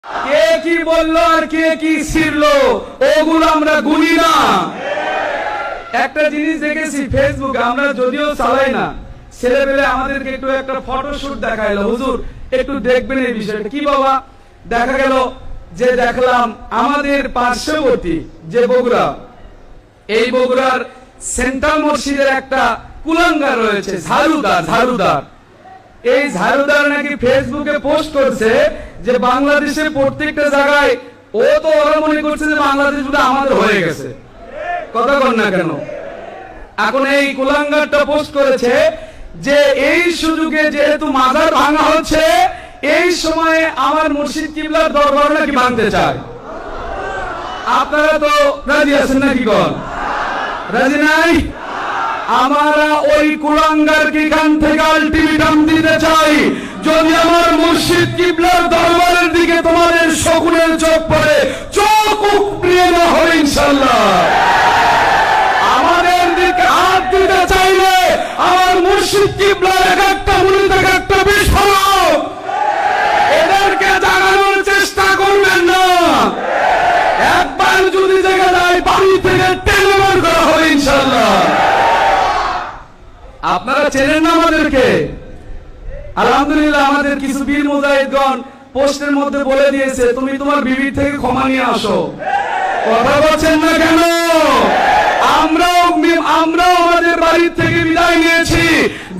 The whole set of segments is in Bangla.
কে কি বললো আর কে কি ছিড়লো ওগুলো আমরা গুনি না। একটা জিনিস দেখেছি ফেসবুকে, আমরা যদিও চালাই না, ছেলেবেলে আমাদেরকে একটু একটা ফটোশুট দেখাইলো, হুজুর একটু দেখবেন এই বিষয়টা। কি বাবা? দেখা গেল যে দেখলাম আমাদের পার্শ্ববর্তী যে বগুড়া, এই বগুড়ার সেন্ট্রাল মসজিদের একটা কুলাঙ্গার রয়েছে, ঝাড়ুদার। এই ঝাড়ুদার নাকি ফেসবুকে পোস্ট করছে যে বাংলাদেশের প্রত্যেকটা জায়গায়, ও তো ওরা মনে করছে যে বাংলাদেশ বোধহয় আমাদের হয়ে গেছে। কথা বল না কেন? এখন এই কুলাঙ্গারটা পোস্ট করেছে যে এই সুযোগে যেহেতু মাজার ভাঙা হচ্ছে, এই সময়ে আমার মুর্শিদ কিবলার দরবার নাকি ভাঙতে চায়। আপনারা তো রাজি আছেন নাকি? গণ রাজি নাই? আমরা ওই কুলাঙ্গারকে এখান থেকে আলটিমেটাম দিতে চাই, যদি আমার মুর্শিদ কিবলার দরবারের দিকে তোমাদের শকুনের চোখ পড়ে, চোখ উপড়িয়ে না হবে ইনশাআল্লাহ। আমাদের দিকে হাত দিতে চাইলে আমার মুর্শিদ কিবলার এক একটা মুড়ি থেকে একটা বিস্ফোরক, এদেরকে জাগানোর চেষ্টা করবেন না। একবার যদি জেগে যায় বাড়ি থেকে টেনে বের করা হবে ইনশাআল্লাহ। আপনারা চেনেন না আমাদেরকে? আলহামদুলিল্লাহ আমাদের কিছু বীর মুজাহিদগণ পোস্টের মধ্যে বলে দিয়েছে, তুমি তোমার বিবির থেকে ক্ষমা নিয়ে আসো। কথা বলছেন না কেন? আমরাও আমাদের বাড়ির থেকে বিদায় নিয়েছি।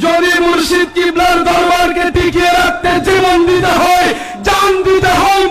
যদি মুর্শিদ কিবলার দরবারকে টিকিয়ে রাখতে জীবন দিতে হয়, জান দিতে হয়,